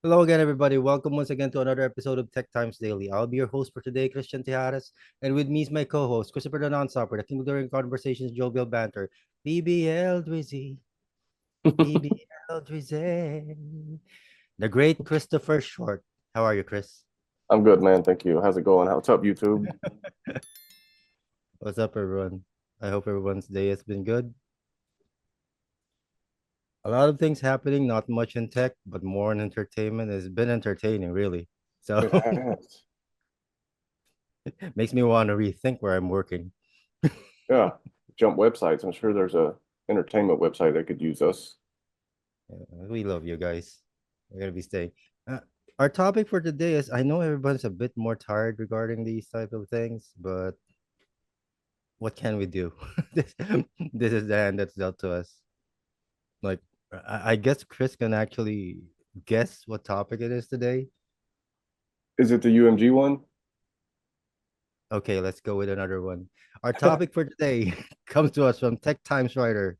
Hello again, everybody. Welcome once again to another episode of Tech Times Daily. I'll be your host for today, Christian Tijares, and with me is my co-host, Christopher the Non-Stopper, the King of During Conversations, Jovial Banter, BBL Drizzy, BBL Drizzy, the great Christopher Short. How are you, Chris? I'm good, man. Thank you. How's it going? What's up, YouTube? What's up, everyone? I hope everyone's day has been good. A lot of things happening, not much in tech, but more in entertainment. It's been entertaining, really. So It has. makes me want to rethink where I'm working. Yeah. Jump websites. I'm sure there's a entertainment website that could use us. We love you guys. We're gonna be staying. Uh, our topic for today is I know everyone's a bit more tired regarding these type of things, but what can we do? this this is the hand that's dealt to us. Like I guess Chris can actually guess what topic it is today. Is it the UMG one? Okay, let's go with another one. Our topic for today comes to us from Tech Times writer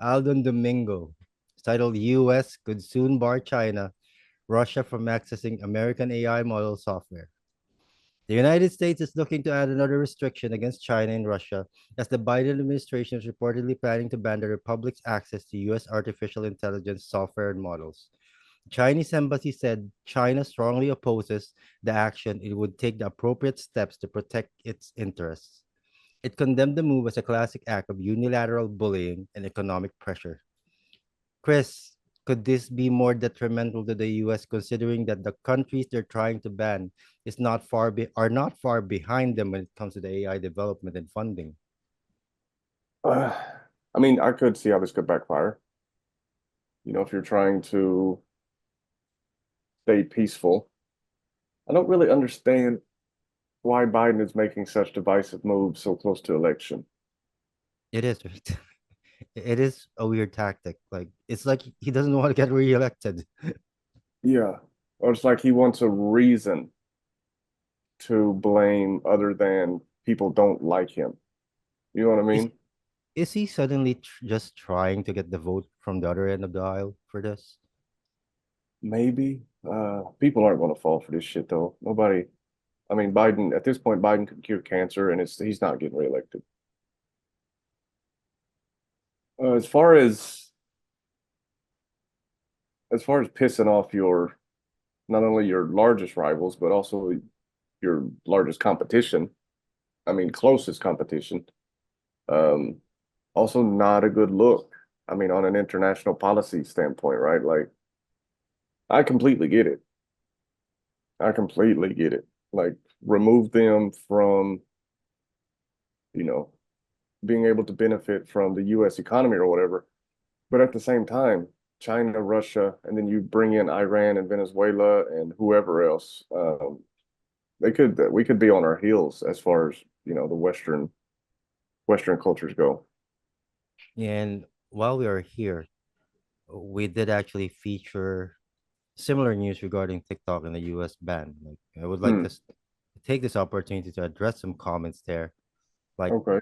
Aldon Domingo. It's titled US could soon bar China, Russia from accessing American AI model software. The United States is looking to add another restriction against China and Russia, as the Biden administration is reportedly planning to ban the republic's access to U.S. artificial intelligence software and models. The Chinese embassy said China strongly opposes the action. It would take the appropriate steps to protect its interests. It condemned the move as a classic act of unilateral bullying and economic pressure. Chris, could this be more detrimental to the US considering that the countries they're trying to ban are not far behind them when it comes to the AI development and funding? Uh, I mean, I could see how this could backfire. If you're trying to stay peaceful. I don't really understand why Biden is making such divisive moves so close to election. It is it is a weird tactic. Like it's like he doesn't want to get reelected. Yeah. Or it's like he wants a reason to blame other than people don't like him. You know what I Is mean? is he suddenly just trying to get the vote from the other end of the aisle for this? Maybe. People aren't going to fall for this shit though. Nobody. I mean, Biden at this point, Biden could cure cancer, and he's not getting reelected. As far as pissing off your not only your largest rivals but also your largest competition. I mean, closest competition. Um, Also not a good look. I mean, on an international policy standpoint, right? Like, I completely get it. I completely get it. Like, remove them from, you know, being able to benefit from the US economy or whatever. But at the same time, China, Russia, and then you bring in Iran and Venezuela and whoever else, we could be on our heels as far as, the Western cultures go. And while we are here, we did actually feature similar news regarding TikTok and the US ban. Like I would like Hmm. to take this opportunity to address some comments there. Like Okay.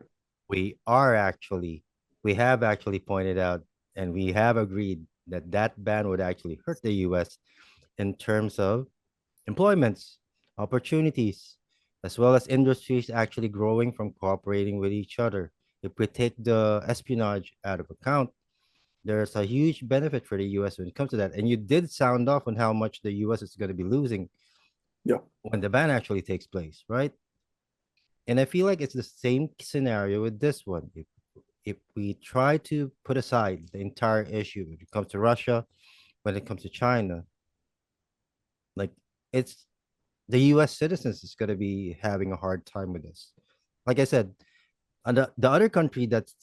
we are actually we have actually pointed out and we have agreed that that ban would actually hurt the US in terms of employments, opportunities, as well as industries actually growing from cooperating with each other. If we take the espionage out of account, there's a huge benefit for the US when it comes to that. And you did sound off on how much the US is going to be losing Yeah. when the ban actually takes place, right? And I feel like it's the same scenario with this one. If we try to put aside the entire issue when it comes to Russia, when it comes to China, like it's the US citizens is going to be having a hard time with this. Like I said, and the other country that's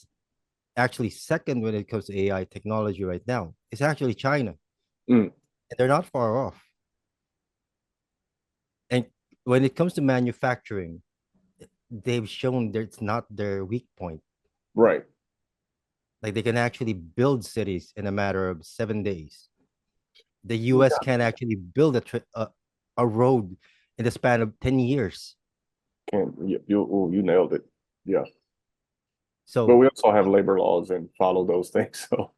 actually second when it comes to AI technology right now is actually China. Mm. And they're not far off. And when it comes to manufacturing, they've shown that it's not their weak point. Right. Like they can actually build cities in a matter of 7 days. The US Yeah. can actually build a road in the span of 10 years. Can't you nailed it. Yeah. But So we also have labor laws and follow those things. So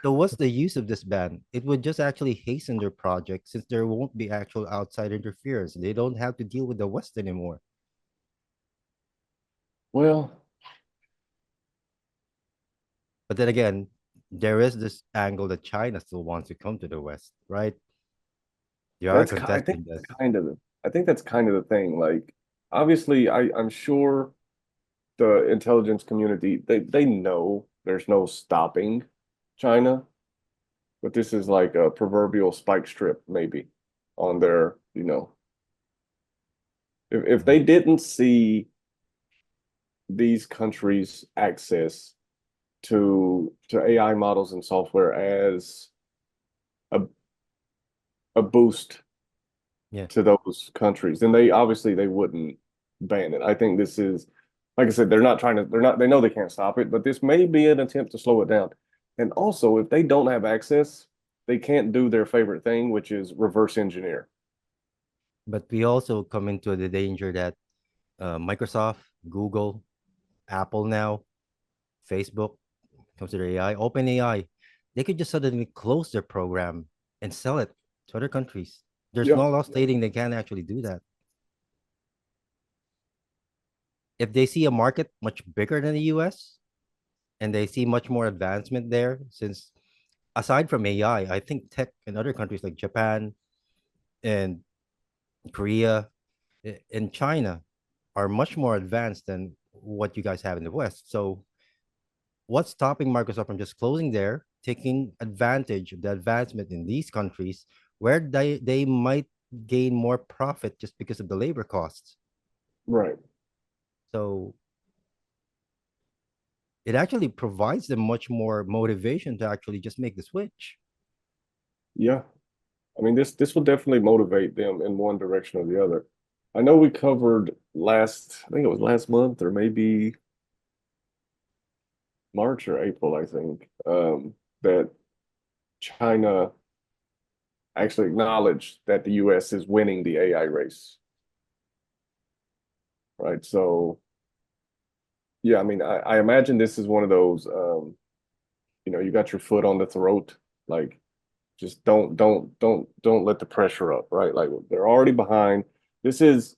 So what's the use of this ban? It would just actually hasten their project since there won't be actual outside interference. They don't have to deal with the West anymore. well, But then again, there is this angle that China still wants to come to the West, right? They are I think contesting that's this. kind of I think that's kind of the thing. Like, obviously, I'm sure the intelligence community, they know there's no stopping China, but this is like a proverbial spike strip maybe on their, if Mhm. they didn't see these countries' access to AI models and software as a a boost Yeah. to those countries, then they wouldn't ban it. I think this is, like I said, they know they can't stop it, but this may be an attempt to slow it down. And also, if they don't have access, they can't do their favorite thing, which is reverse engineer. But we also come into the danger that Microsoft, Google, Apple now, Facebook, comes to their AI, OpenAI, they could just suddenly close their program and sell it to other countries. There's Yeah, no law stating they can't actually do that. If they see a market much bigger than the US and they see much more advancement there, since aside from AI, I think tech in other countries like Japan and Korea and China are much more advanced than what you guys have in the West. So what's stopping Microsoft from just closing there, taking advantage of the advancement in these countries where they might gain more profit just because of the labor costs? right. So it actually provides them much more motivation to actually just make the switch. Yeah. I mean, this will definitely motivate them in one direction or the other. I know we covered I think it was last month or maybe March or April, I think, that China actually acknowledged that the US is winning the AI race, right? So, yeah, I mean, I imagine this is one of those, you got your foot on the throat, like just don't let the pressure up, right? Like they're already behind. This is,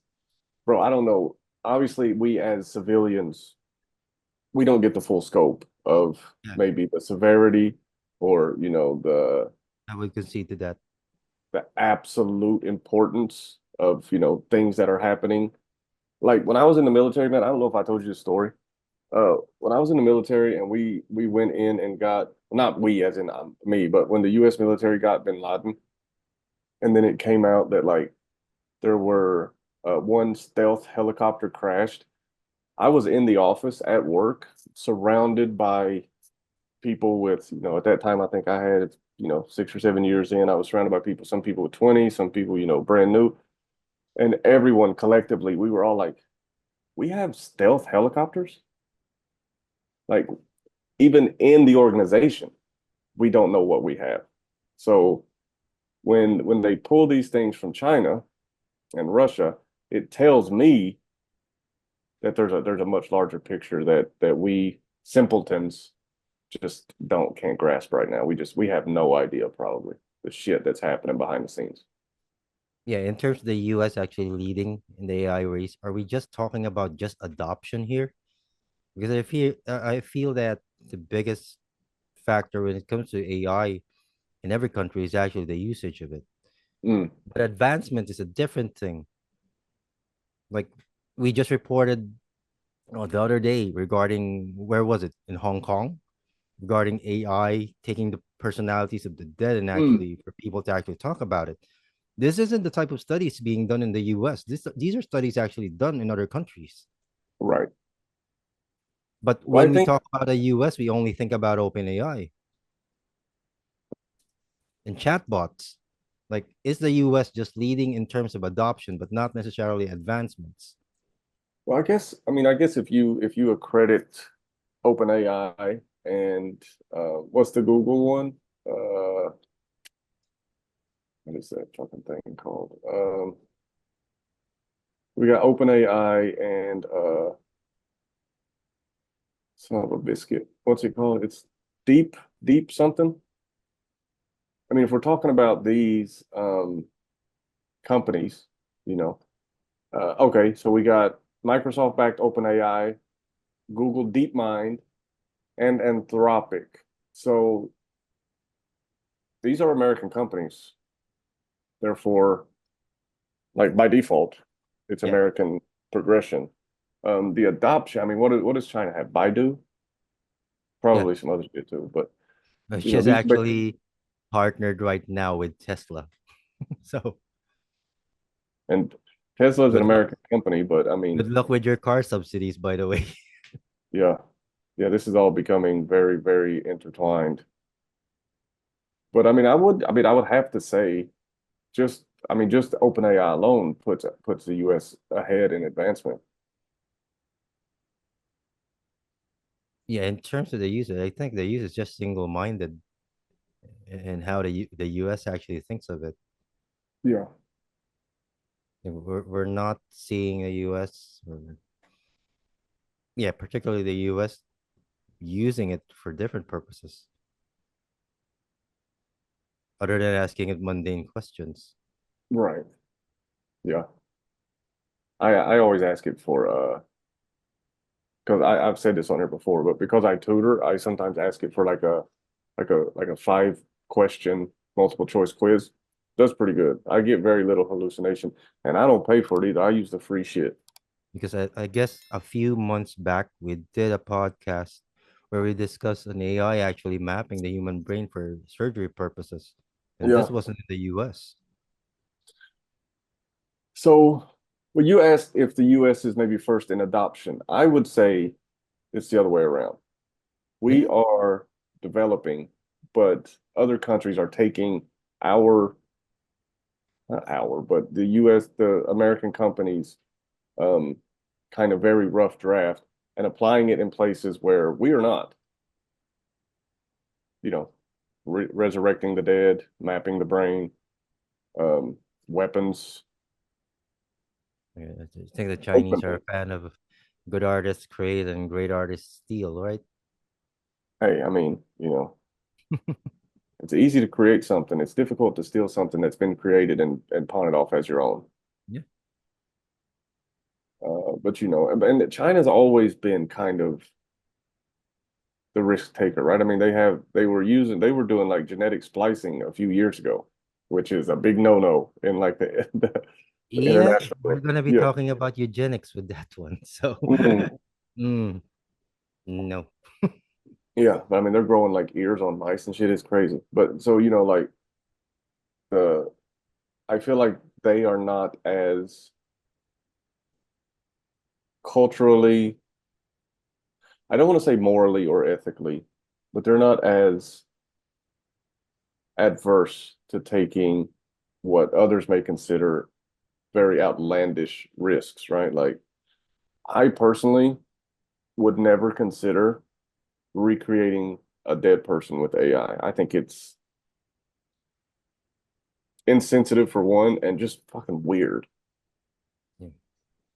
bro, I don't know. Obviously, we as civilians, we don't get the full scope of Yeah, maybe the severity or, I would concede to that. the absolute importance of, things that are happening. Like when I was in the military, man, I don't know if I told you the story. When I was in the military and we went in and got, not we as in me, but when the US military got bin Laden, and then it came out that like there were one stealth helicopter crashed. I was in the office at work, surrounded by people with, at that time I think I had, 6 or 7 years in. I was surrounded by people, some people with 20, some people, brand new. And everyone collectively, we were all like, we have stealth helicopters? Like, even in the organization, we don't know what we have. So when they pull these things from China and Russia, it tells me that there's a much larger picture that we simpletons just can't grasp right now. We have no idea probably the shit that's happening behind the scenes. Yeah, in terms of the US actually leading in the AI race, are we just talking about just adoption here? Because I feel that the biggest factor when it comes to AI in every country is actually the usage of it. Mm, But advancement is a different thing. Like we just reported the other day regarding where was it in Hong Kong regarding AI taking the personalities of the dead and mm, actually for people to actually talk about it. This isn't the type of studies being done in the US. These are studies actually done in other countries. right. But Well, I when we think talk about the US, we only think about OpenAI and chatbots. Like, is the US just leading in terms of adoption, but not necessarily advancements? I guess if you accredit OpenAI and what's the Google one? What is that fucking thing called? We got OpenAI and Son of a biscuit. What's it called? It's deep something. I mean, if we're talking about these companies, you know, okay, so we got Microsoft backed OpenAI, Google DeepMind, and Anthropic. So these are American companies. Therefore, like by default, it's Yeah. American progression. The adoption, I mean, what does China have? Baidu? Yeah. Probably some others do too, but you know, She's these are big, actually partnered right now with Tesla. So and Tesla's an good luck. American company, but I mean, Good luck with your car subsidies, by the way. yeah, yeah, this is all becoming very, very intertwined. But I mean, I would have to say, just OpenAI alone puts the U.S. ahead in advancement. Yeah, in terms of the user, I think the user is just single-minded in how the US actually thinks of it. Yeah, Like, we're not seeing the US, yeah, particularly the US using it for different purposes other than asking it mundane questions. right. Yeah, I always ask it for because I've said this on here before, but because I tutor, I sometimes ask it for like a 5 question multiple choice quiz. Does pretty good. I get very little hallucination, and I don't pay for it either. I use the free shit. Because I guess a few months back we did a podcast where we discussed an AI actually mapping the human brain for surgery purposes. And this Yeah. wasn't in the US. So, well, you asked if the U.S. is maybe first in adoption. I would say it's the other way around. We Really? are developing, but other countries are taking our, not our, but the U.S., the American companies, um, kind of very rough draft and applying it in places where we are not, you know, resurrecting the dead, mapping the brain, weapons, Yeah, I think the Chinese are a openly. fan of good artists create and great artists steal, right? Hey, I mean, it's easy to create something. It's difficult to steal something that's been created and pawn it off as your own. Yeah. But and China's always been kind of the risk taker, right? I mean, they were doing like genetic splicing a few years ago, which is a big no-no in like the Yeah, we're international. gonna be Yeah. talking about eugenics with that one. So, Mhm. mm, no. Yeah, but I mean, they're growing like ears on mice and shit. It's crazy. But so, like the, I feel like they are not as culturally, I don't want to say morally or ethically, but they're not as adverse to taking what others may consider very outlandish risks, right? Like, I personally would never consider recreating a dead person with AI. I think it's insensitive for one and just fucking weird. Yeah.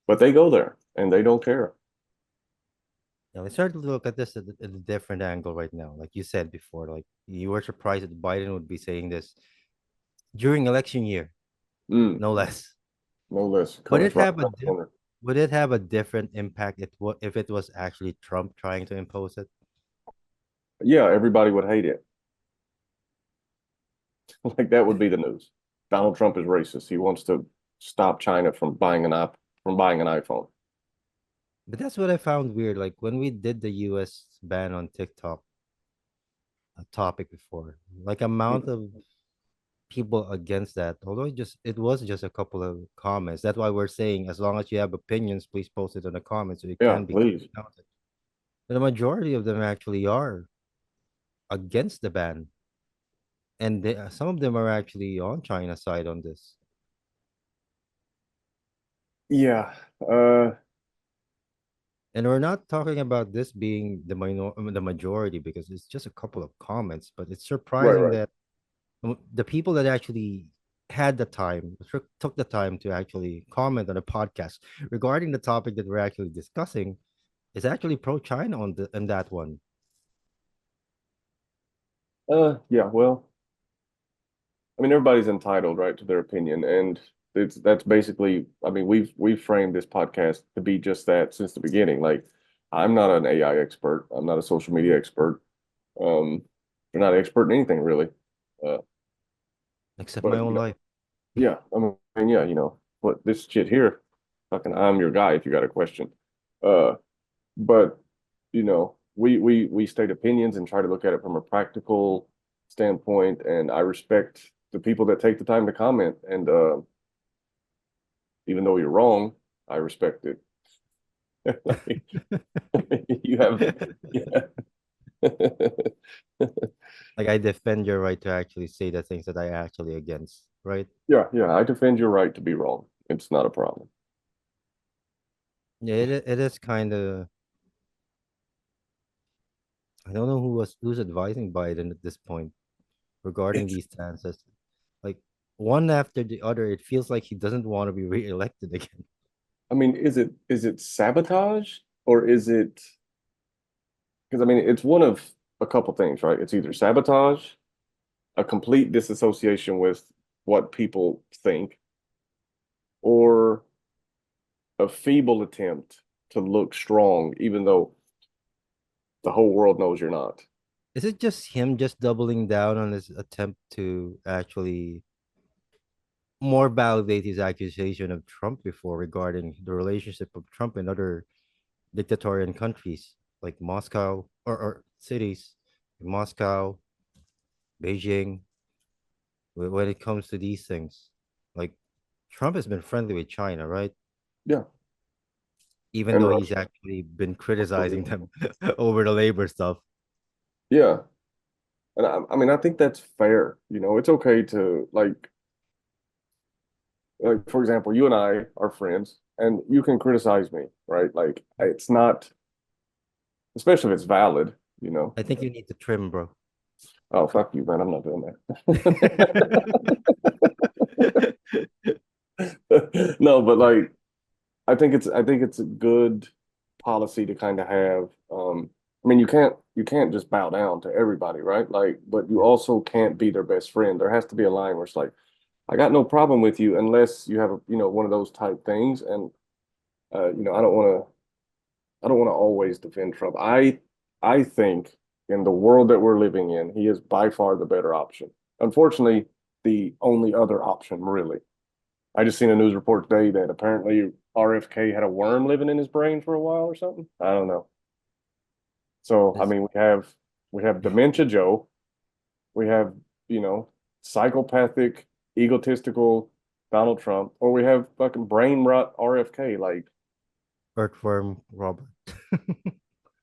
But they go there and they don't care. Now, let's start to look at this at a different angle right now. Like you said before, like you were surprised that Biden would be saying this during election year, Mm, no less. no less Would coming it right have a around the corner. would it have a different impact if it was actually Trump trying to impose it? Yeah, everybody would hate it. Like that would be the news. Donald Trump is racist. He wants to stop China from buying an iPhone. But that's what I found weird. Like when we did the US ban on TikTok, a topic before, like amount of people against that, although it was just a couple of comments. That's why we're saying as long as you have opinions, please post it in the comments so it Yeah, can be please. counted. But the majority of them actually are against the ban. And some of them are actually on China's side on this. Yeah. And we're not talking about this being the majority because it's just a couple of comments, but it's Right, surprising right. that the people that actually had the time took the time to actually comment on a podcast regarding the topic that we're actually discussing is actually pro-China on that one. Yeah, well, I mean, everybody's entitled, right, to their opinion, and that's basically. I mean, we've framed this podcast to be just that since the beginning. Like, I'm not an AI expert. I'm not a social media expert. I'm not an expert in anything really. Uh, Except my but own life. yeah, I mean, yeah, what this shit here, fucking, I'm your guy if you got a question. Uh, but we state opinions and try to look at it from a practical standpoint, and I respect the people that take the time to comment. And even though you're wrong, I respect it. Like, you have, yeah, Like I defend your right to actually say the things that I actually against, right? yeah. I defend your right to be wrong. It's not a problem. Yeah, it is kind of. I don't know who's advising Biden at this point regarding It's, these stances. Like one after the other, it feels like he doesn't want to be reelected again. I mean, is it sabotage or is it? Because I mean, it's one of a couple things, right? It's either sabotage, a complete disassociation with what people think, or a feeble attempt to look strong, even though the whole world knows you're not. Is it just him just doubling down on his attempt to actually more validate his accusation of Trump before regarding the relationship of Trump and other dictatorial countries like Moscow or cities, Moscow, Beijing, when it comes to these things? Like Trump has been friendly with China, right? Yeah, Even and though he's Russia. actually been criticizing them over the labor stuff. Yeah, and I mean, I think that's fair. It's okay to like for example, you and I are friends, and you can criticize me, right? Like it's not, especially if it's valid. You know, I think you need to trim, bro. oh fuck you, man, I'm not doing that. No, but like I think it's a good policy to kind of have. I mean, you can't just bow down to everybody, right? Like, but you also can't be their best friend. There has to be a line where it's like, I got no problem with you unless you have one of those type things. And I don't want to always defend Trump. I think in the world that we're living in, he is by far the better option. Unfortunately, the only other option, really. I just seen a news report today that apparently RFK had a worm living in his brain for a while or something. I don't know. So I It's mean, we have dementia Joe, we have you know psychopathic, egotistical Donald Trump, or we have fucking brain rot RFK. Like, Earthworm Robert,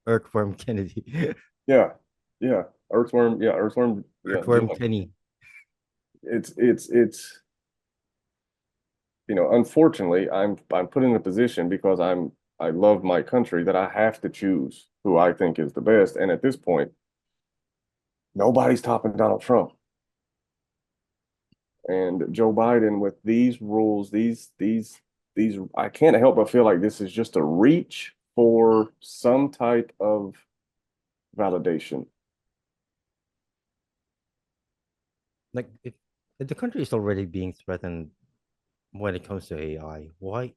Earthworm Kennedy, yeah, yeah, earthworm, yeah, Earthworm Jim. Kenny. It's unfortunately, I'm put in a position because I love my country that I have to choose who I think is the best. And at this point, nobody's topping Donald Trump. And Joe Biden with these rules, these I can't help but feel like this is just a reach for some type of validation. Like if the country is already being threatened when it comes to AI, why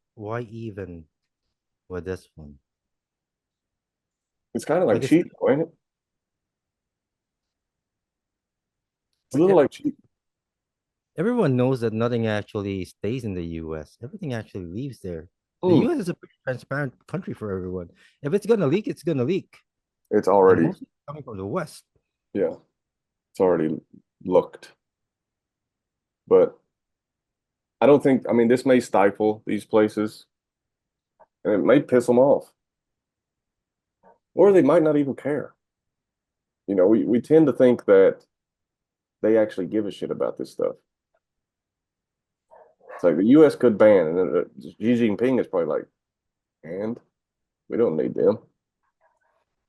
even with this one? It's kind of like Like it's cheating, ain't it? It's a like little like cheating. everyone knows that nothing actually stays in the US. Everything actually leaves there. The Mm, US is a pretty transparent country for everyone. If it's gonna leak, it's gonna leak. it's And already, mostly coming from the West. yeah, it's already looked. But I don't think, I mean, this may stifle these places and it may piss them off, or they might not even care. We tend to think that they actually give a shit about this stuff. It's like the US could ban, and then Xi Jinping is probably like, and we don't need them.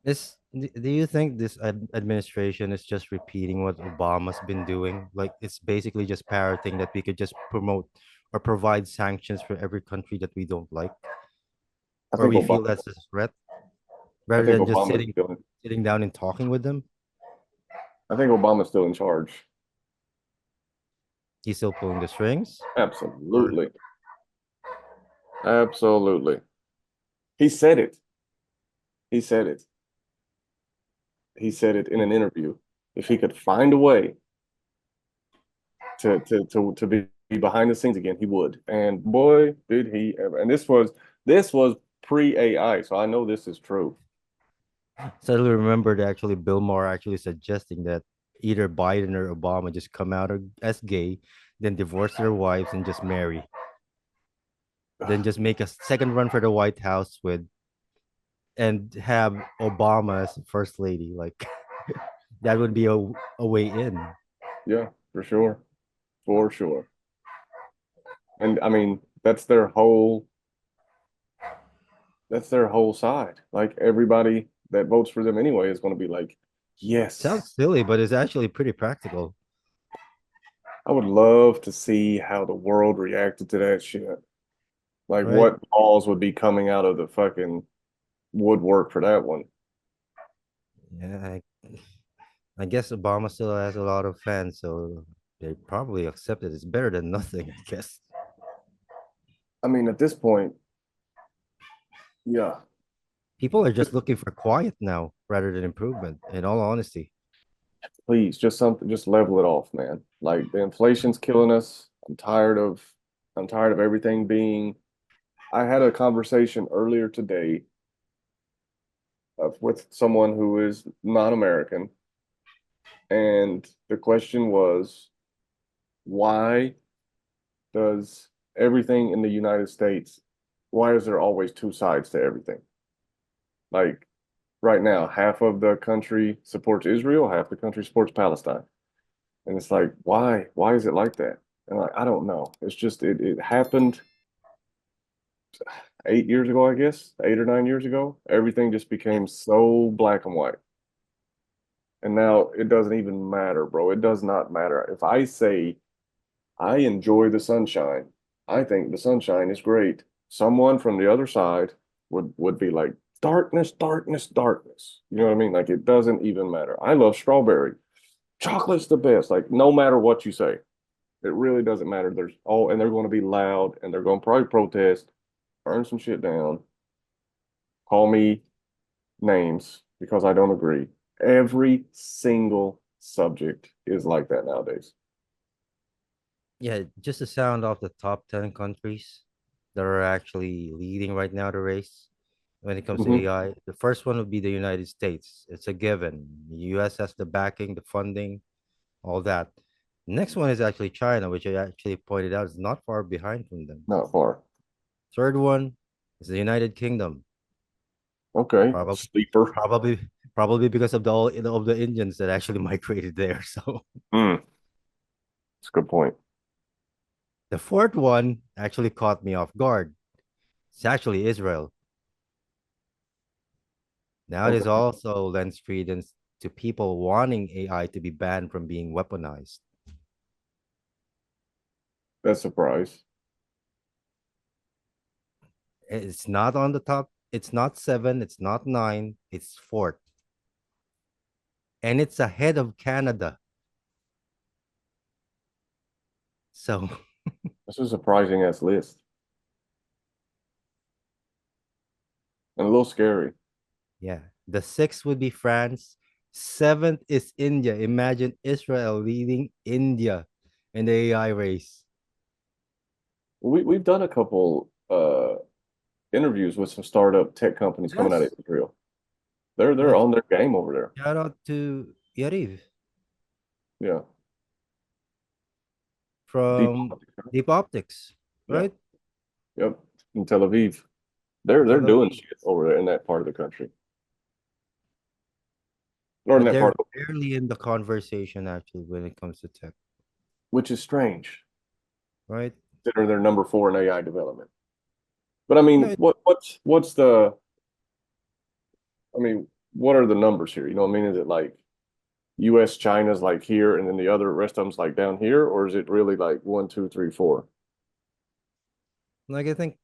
Do you think this administration is just repeating what Obama's been doing? Like it's basically just parroting that we could just promote or provide sanctions for every country that we don't like I or think we feel Obama, that's a threat. I rather think than just Obama's still in, sitting down and talking with them. I think Obama's still in charge. He's still pulling the strings. Or Absolutely. Absolutely. He said it. He said it. He said it in an interview. If he could find a way to be behind the scenes again, he would. And boy, did he ever. And this was pre-AI, so I know this is true. suddenly remembered actually Bill Maher actually suggesting that either Biden or Obama just come out as gay, then divorce their wives and just marry, then just make a second run for the White House with and have Obama as first lady. Like that would be a way in. Yeah, for sure. For sure. And I mean, that's their whole side. Like everybody that votes for them anyway is going to be like, Sounds yes. silly, but it's actually pretty practical. I would love to see how the world reacted to that shit. Like Right? what laws would be coming out of the fucking woodwork for that one. Yeah, I guess Obama still has a lot of fans, so they probably accept it. It's better than nothing, I guess. I mean, at this point, yeah, People are just looking for quiet now rather than improvement, in all honesty. please, just something, just level it off, man. Like the inflation's killing us. I'm tired of everything being. I had a conversation earlier today with someone who is non-American, and the question was, why does everything in the United States, why is there always two sides to everything? Like right now, half of the country supports Israel, half the country supports Palestine. And it's like, why? Why is it like that? And like, I don't know. It's just it happened 8 years ago, I guess, 8 or 9 years ago. Everything just became so black and white. And now it doesn't even matter, bro. It does not matter. If I say I enjoy the sunshine, I think the sunshine is great. Someone from the other side would be like, darkness, darkness, darkness. You know what I mean? Like it doesn't even matter. I love strawberry. Chocolate's the best. Like no matter what you say, it really doesn't matter. And they're going to be loud and they're going to probably protest, burn some shit down, call me names because I don't agree. Every single subject is like that nowadays. Yeah, just to sound off the top 10 countries that are actually leading right now the race when it comes to Hmm. AI. The first one would be the United States. It's a given. The US has the backing, the funding, all that. Next one is actually China, which I actually pointed out is not far behind from them. Not far. Third one is the United Kingdom. Okay. Probably, Sleeper. probably, probably because of the all of the Indians that actually migrated there. So Mm, that's a good point. the fourth one actually caught me off guard. It's actually Israel. Now it is Okay. also lends credence to people wanting AI to be banned from being weaponized. That's a surprise. It's not on the top. It's not seven. It's not nine. It's fourth. And it's ahead of Canada. So, That's a surprising ass list and a little scary. yeah. The sixth would be France. Seventh is India. Imagine Israel leading India in the AI race. We've done a couple interviews with some startup tech companies coming out of Yes. Israel. They're Yes. on their game over there. Shout out to Yariv Yeah. Deep. from Deep Optics, Yeah. right? Yep. In Tel Aviv. They're Tel doing Aviv. shit over there in that part of the country. Or in But that they're part of the world, barely in the conversation actually when it comes to tech, which is strange, right? considering they're number 4 in AI development. But I mean, No, what's the I mean, what are the numbers here? You know what I mean? Is it like US, China's like here, and then the other rest of them's like down here, or is it really like one, two, three, four? like I think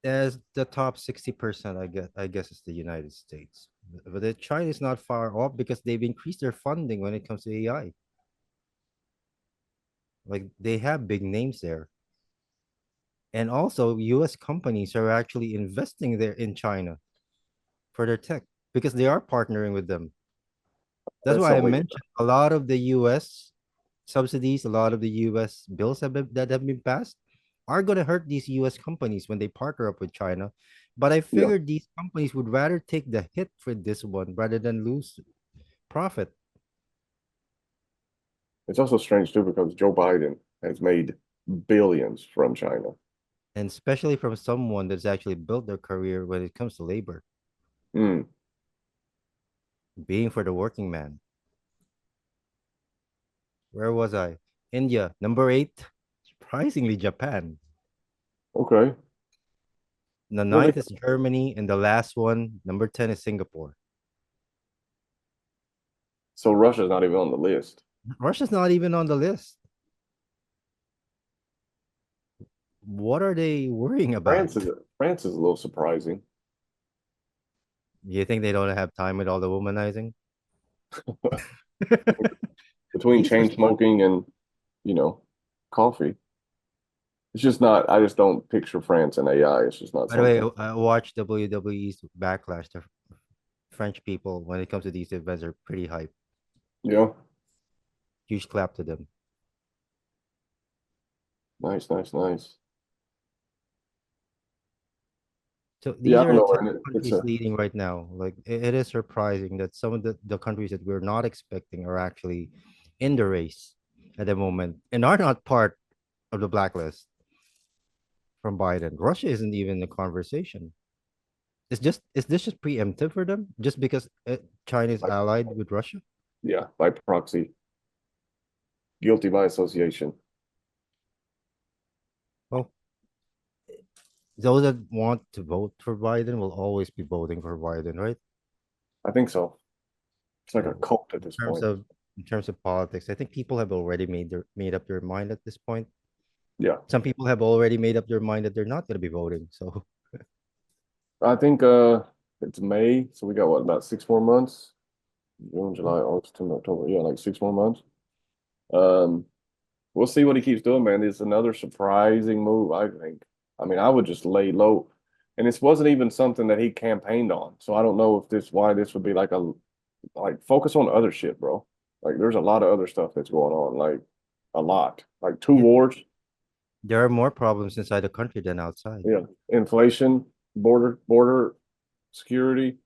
as the top 60%, I guess it's the United States. But China is not far off because they've increased their funding when it comes to AI. Like they have big names there. And also US companies are actually investing there in China for their tech because they are partnering with them. That's That's why I something. mentioned a lot of the US subsidies, a lot of the US bills that have been passed are going to hurt these US companies when they partner up with China. But I Yeah. figured these companies would rather take the hit for this one rather than lose profit. It's also strange too because Joe Biden has made billions from China. And especially from someone that's actually built their career when it comes to labor, Mm, being for the working man. Where was I? India, number 8. Surprisingly, Japan. okay. The Well, ninth is Germany, and the last one, number 10, is Singapore. so Russia's not even on the list. Russia's not even on the list. What are they worrying about? France is a little surprising. You think they don't have time with all the womanizing? At Between least for chain sport. smoking and, you know, coffee. It's just not, I just don't picture France and AI. It's just not By the way, something. I watched WWE's backlash. The French people, when it comes to these events, are pretty hype. Yeah. Huge clap to them. Nice, nice, nice. So Yeah, these I are don't the know, 10 man. It's countries a, leading right now. Like it is surprising that some of the countries that we're not expecting are actually in the race at the moment and are not part of the blacklist from Biden. Russia isn't even in the conversation. Is this just preemptive for them? Just because China is allied with Russia? yeah, by proxy, guilty by association. Well, those that want to vote for Biden will always be voting for Biden, right? I think so. It's like a So cult at in this terms point. of in terms of politics, I think people have already made up their mind at this point. Yeah. Some people have already made up their mind that they're not going to be voting. So I think it's May, so we got what, about 6 more months? June, July, August, September, October. Yeah, like 6 more months. Um, we'll see what he keeps doing, man. It's another surprising move, I think. I mean, I would just lay low. And this wasn't even something that he campaigned on. So I don't know if this why this would be like focus on other shit, bro. Like there's a lot of other stuff that's going on. Like a lot. Like two yeah, wars. there are more problems inside the country than outside. Yeah. Inflation, border security.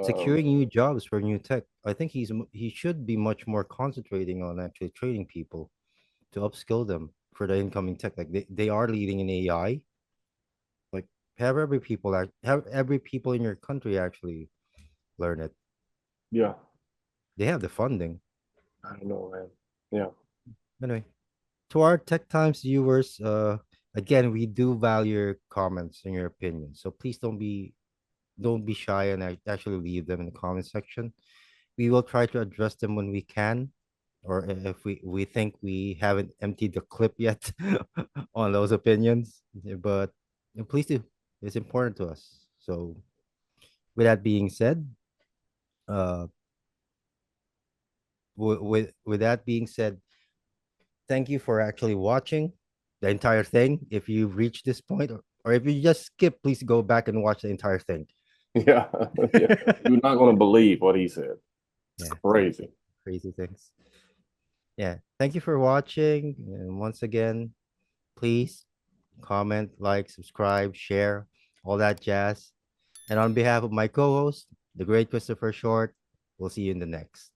Securing new jobs for new tech. I think he should be much more concentrating on actually training people to upskill them for the incoming tech. Like they are leading in AI. Like have every people in your country actually learn it. Yeah. They have the funding. I don't know, man. Yeah. Anyway, to our Tech Times viewers, again, we do value your comments and your opinions. So please don't be shy and actually leave them in the comment section. We will try to address them when we can, or if we think we haven't emptied the clip yet on those opinions. But please do. It's important to us. So with that being said, uh, with that being said, thank you for actually watching the entire thing. If you've reached this point, or if you just skip, please go back and watch the entire thing. Yeah. Yeah. You're not gonna believe what he said. It's Yeah, crazy. crazy things. Yeah, thank you for watching. And once again, please comment, like, subscribe, share, all that jazz. And on behalf of my co host, the great Christopher Short, we'll see you in the next.